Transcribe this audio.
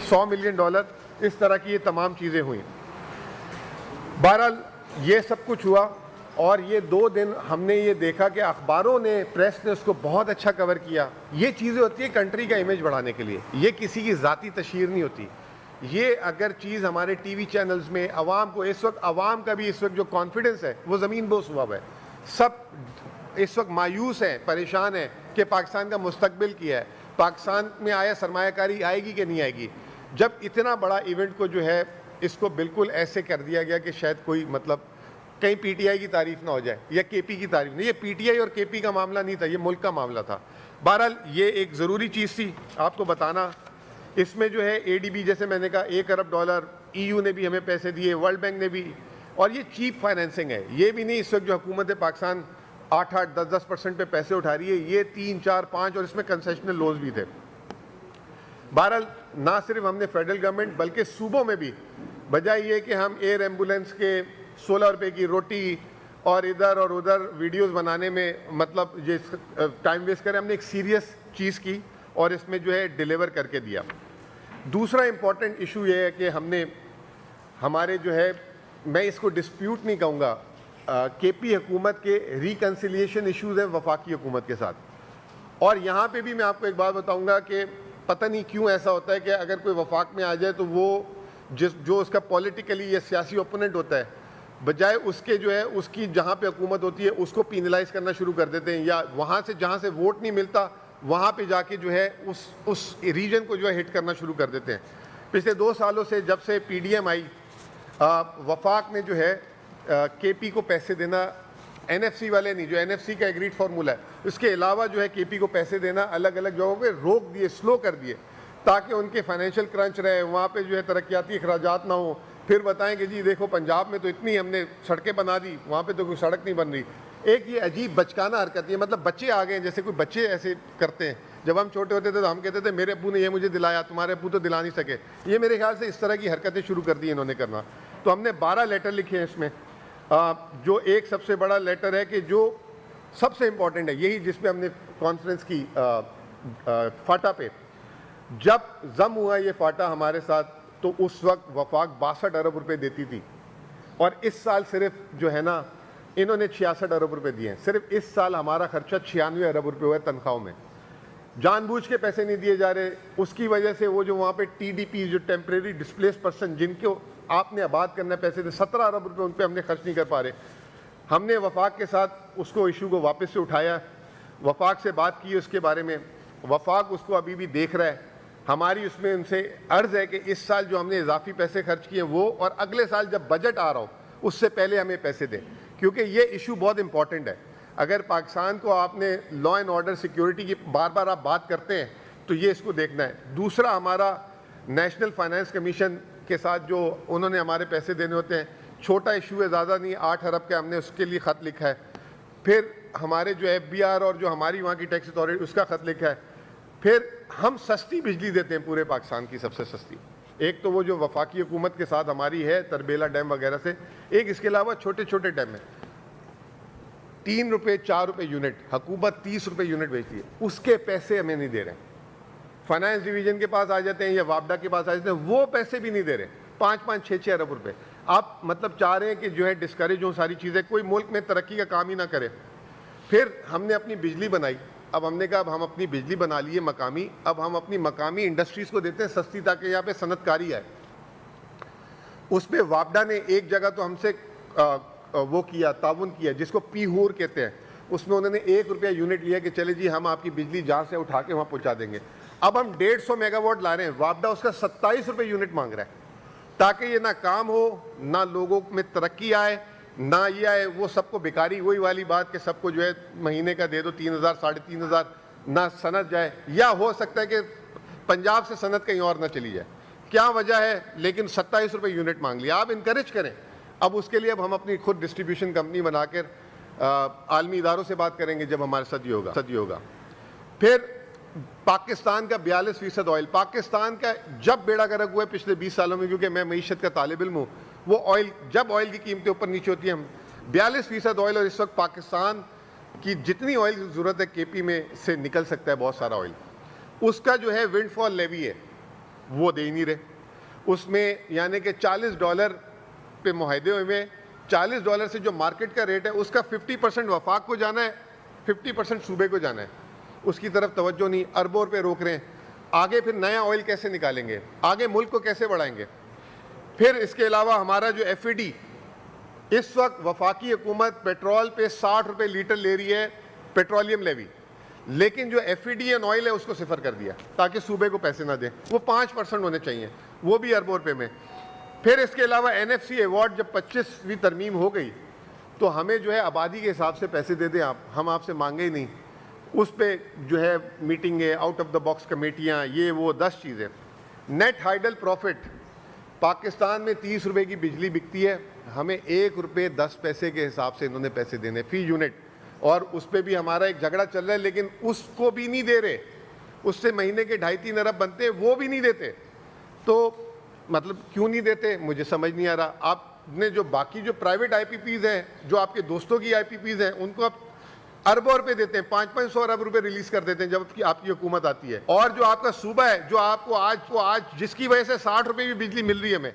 $100 million, اس طرح کی یہ تمام چیزیں ہوئیں۔ بہرحال یہ سب کچھ ہوا، اور یہ 2 دن ہم نے یہ دیکھا کہ اخباروں نے، پریس نے اس کو بہت اچھا کور کیا۔ یہ چیزیں ہوتی ہیں کنٹری کا امیج بڑھانے کے لیے، یہ کسی کی ذاتی تشہیر نہیں ہوتی۔ یہ اگر چیز ہمارے ٹی وی چینلز میں عوام کو، اس وقت عوام کا بھی اس وقت جو کانفیڈنس ہے وہ زمین بوس ہوا ہے، سب اس وقت مایوس ہیں، پریشان ہیں کہ پاکستان کا مستقبل کیا ہے، پاکستان میں آیا سرمایہ کاری آئے گی کہ نہیں آئے گی۔ جب اتنا بڑا ایونٹ کو جو ہے اس کو بالکل ایسے کر دیا گیا کہ شاید کوئی مطلب کہیں پی ٹی آئی کی تعریف نہ ہو جائے یا کے پی کی تعریف نہیں، یہ پی ٹی آئی اور کے پی کا معاملہ نہیں تھا، یہ ملک کا معاملہ تھا۔ بہرحال یہ ایک ضروری چیز تھی آپ کو بتانا۔ اس میں جو ہے اے ڈی بی، جیسے میں نے کہا $1 ارب، ای یو نے بھی ہمیں پیسے دیے، ورلڈ بینک نے بھی، اور یہ چیپ فائنینسنگ ہے، یہ بھی نہیں اس وقت جو حکومت پاکستان 8-8, 10% پہ پیسے اٹھا رہی ہے، یہ 3, 4, 5 اور اس میں کنسیشنل لونز بھی تھے۔ بہرحال نہ صرف ہم نے فیڈرل گورنمنٹ بلکہ صوبوں میں بھی، بجائے یہ کہ ہم ایئر ایمبولینس کے $16 کی روٹی اور ادھر اور ادھر ویڈیوز بنانے میں مطلب یہ ٹائم ویسٹ کریں، ہم نے ایک سیریس چیز کی اور اس میں جو ہے ڈیلیور کر کے دیا۔ دوسرا امپورٹنٹ ایشو یہ ہے کہ ہم نے ہمارے جو ہے، میں اس کو ڈسپیوٹ نہیں کہوں گا، کے پی حکومت کے ریکنسیلیشن ایشوز ہیں وفاقی حکومت کے ساتھ، اور یہاں پہ بھی میں آپ کو ایک بات بتاؤں گا کہ پتہ نہیں کیوں ایسا ہوتا ہے کہ اگر کوئی وفاق میں آ جائے تو وہ جو اس کا پولیٹیکلی یا سیاسی اوپوننٹ ہوتا ہے، بجائے اس کے جو ہے اس کی جہاں پہ حکومت ہوتی ہے اس کو پینلائز کرنا شروع کر دیتے ہیں، یا وہاں سے جہاں سے ووٹ نہیں ملتا وہاں پہ جا کے جو ہے اس ریجن کو جو ہے ہٹ کرنا شروع کر دیتے ہیں۔ پچھلے 2 سالوں سے جب سے پی ڈی ایم آئی، وفاق نے جو ہے کے پی کو پیسے دینا، این ایف سی والے نہیں، جو این ایف سی کا ایگریڈ فارمولا ہے اس کے علاوہ جو ہے کے پی کو پیسے دینا الگ الگ جگہوں پہ روک دیے، سلو کر دیے، تاکہ ان کے فائنینشیل کرنچ رہے، وہاں پہ جو ہے ترقیاتی اخراجات نہ ہوں۔ پھر بتائیں کہ جی دیکھو پنجاب میں تو اتنی ہم نے سڑکیں بنا دی، وہاں پہ تو کوئی سڑک نہیں بن رہی۔ ایک یہ عجیب بچکانہ حرکت ہے، مطلب بچے آ گئے ہیں، جیسے کوئی بچے ایسے کرتے ہیں۔ جب ہم چھوٹے ہوتے تھے تو ہم کہتے تھے میرے ابو نے یہ مجھے دلایا، تمہارے ابو تو دلا نہیں سکے۔ یہ میرے خیال سے اس طرح کی حرکتیں شروع کر دی انہوں نے کرنا۔ تو ہم نے 12 لیٹر لکھے ہیں اس میں، جو ایک سب سے بڑا لیٹر ہے کہ جو سب سے امپورٹنٹ ہے، یہی جس پہ ہم نے کانفرنس کی فاٹا پہ، جب ضم ہوا یہ فاٹا ہمارے ساتھ تو اس وقت وفاق 62 ارب روپے دیتی تھی، اور اس سال صرف جو ہے نا انہوں نے 66 ارب روپے دیے ہیں۔ صرف اس سال ہمارا خرچہ 96 ارب روپے ہوا ہے تنخواہوں میں، جان بوجھ کے پیسے نہیں دیے جا رہے۔ اس کی وجہ سے وہ جو وہاں پہ ٹی ڈی پی، جو ٹیمپریری ڈسپلیس پرسن، جن کو آپ نے آباد کرنا پیسے تھے، 17 ارب روپے ان پہ ہم نے خرچ نہیں کر پا رہے۔ ہم نے وفاق کے ساتھ اس کو ایشو کو واپس سے اٹھایا، وفاق سے بات کی اس کے بارے میں، وفاق اس کو ابھی بھی دیکھ رہا ہے۔ ہماری اس میں ان سے عرض ہے کہ اس سال جو ہم نے اضافی پیسے خرچ کیے وہ، اور اگلے سال جب بجٹ آ رہا ہو اس سے پہلے ہمیں پیسے دیں، کیونکہ یہ ایشو بہت امپورٹنٹ ہے۔ اگر پاکستان کو آپ نے لا اینڈ آرڈر سیکیورٹی کی بار بار آپ بات کرتے ہیں تو یہ اس کو دیکھنا ہے۔ دوسرا، ہمارا نیشنل فائنانس کمیشن کے ساتھ جو انہوں نے ہمارے پیسے دینے ہوتے ہیں، چھوٹا ایشو ہے، زیادہ نہیں، 8 ارب کا ہم نے اس کے لیے خط لکھا ہے۔ پھر ہمارے جو ایف بی آر اور جو ہماری وہاں کی ٹیکس اتھارٹی، اس کا خط لکھا ہے۔ پھر ہم سستی بجلی دیتے ہیں پورے پاکستان کی، سب سے سستی۔ ایک تو وہ جو وفاقی حکومت کے ساتھ ہماری ہے تربیلا ڈیم وغیرہ سے، ایک اس کے علاوہ چھوٹے چھوٹے ڈیم ہیں، 3 روپے 4 روپے یونٹ، حکومت 30 روپے یونٹ بیچتی ہے، اس کے پیسے ہمیں نہیں دے رہے ہیں۔ فائنانس ڈویژن کے پاس آ جاتے ہیں یا وابڈا کے پاس آ جاتے ہیں، وہ پیسے بھی نہیں دے رہے، 5-5, 6-6 ارب روپے۔ آپ مطلب چاہ رہے ہیں کہ جو ہے ڈسکریج ہوں ساری چیزیں، کوئی ملک میں ترقی کا کام ہی نہ کرے۔ پھر ہم نے اپنی بجلی بنائی، اب ہم نے کہا اب ہم اپنی بجلی بنا لیے مقامی، اب ہم اپنی مقامی انڈسٹریز کو دیتے ہیں سستی، تاکہ یہاں پہ صنعت کاری آئے۔ اس پہ وابڈا نے ایک جگہ تو ہم سے وہ کیا، تعاون کیا، جس کو پی ہور کہتے ہیں، اس میں انہوں نے 1 روپیہ یونٹ لیا کہ چلے جی ہم آپ کی بجلی جہاں سے اٹھا کے وہاں پہنچا دیں گے۔ اب ہم 150 میگا واٹ لا رہے ہیں، وابڈا اس کا 27 روپے یونٹ مانگ رہا ہے، تاکہ یہ نہ کام ہو، نہ لوگوں میں ترقی آئے، نہ یہ آئے وہ سب کو بیکاری، وہی والی بات کہ سب کو جو ہے مہینے کا دے دو 3000 3,500، نہ صنعت جائے، یا ہو سکتا ہے کہ پنجاب سے صنعت کہیں اور نہ چلی جائے، کیا وجہ ہے، لیکن 27 روپے یونٹ مانگ لیا۔ آپ انکریج کریں۔ اب اس کے لیے اب ہم اپنی خود ڈسٹریبیوشن کمپنی بنا کر عالمی اداروں سے بات کریں گے جب ہمارے ساتھ یہ ہوگا۔ پھر پاکستان کا 42% آئل، پاکستان کا جب بیڑا گرک ہوا ہے پچھلے 20 سالوں میں، کیونکہ میں معیشت کا طالب علم ہوں، وہ آئل، جب آئل کی قیمتیں اوپر نیچے ہوتی ہیں، ہم 42% آئل، اور اس وقت پاکستان کی جتنی آئل کی ضرورت ہے کے پی میں سے نکل سکتا ہے بہت سارا آئل۔ اس کا جو ہے ونڈ فال لیوی ہے، وہ دے ہی نہیں رہے. اس میں یعنی کہ $40 پہ معاہدے ہوئے، $40 سے جو مارکیٹ کا ریٹ ہے اس کا 50% وفاق کو جانا ہے، 50% صوبے کو جانا ہے. اس کی طرف توجہ نہیں، اربوں روپے روک رہے ہیں. آگے پھر نیا آئل کیسے نکالیں گے، آگے ملک کو کیسے بڑھائیں گے. پھر اس کے علاوہ ہمارا جو FAD، اس وقت وفاقی حکومت پیٹرول پہ $60 لیٹر لے رہی ہے پیٹرولیم لیوی، لیکن جو FAD آئل ہے اس کو صفر کر دیا تاکہ صوبے کو پیسے نہ دیں. وہ 5% ہونے چاہیے، وہ بھی اربوں روپے میں. پھر اس کے علاوہ NFC ایوارڈ جب 25ویں ترمیم ہو گئی تو ہمیں جو ہے آبادی کے حساب سے پیسے دے دیں آپ، ہم آپ سے مانگے ہی نہیں. اس پہ جو ہے میٹنگیں، آؤٹ آف دا باکس کمیٹیاں، یہ وہ 10 چیزیں. نیٹ ہائیڈل پروفٹ، پاکستان میں $30 کی بجلی بکتی ہے، ہمیں $1.10 کے حساب سے انہوں نے پیسے دینے فی یونٹ، اور اس پہ بھی ہمارا ایک جھگڑا چل رہا ہے، لیکن اس کو بھی نہیں دے رہے. اس سے مہینے کے 2.5-3 ارب بنتے ہیں، وہ بھی نہیں دیتے. تو مطلب کیوں نہیں دیتے مجھے سمجھ نہیں آ رہا. آپ نے جو باقی جو پرائیویٹ IPPs ہیں، جو آپ کے دوستوں کی IPPs ہیں، ان کو آپ اربوں روپے دیتے ہیں، 500 ارب روپے ریلیز کر دیتے ہیں جب آپ کی حکومت آتی ہے. اور جو آپ کا صوبہ ہے، جو آپ کو آج جس کی وجہ سے $60 کی بجلی مل رہی ہے ہمیں،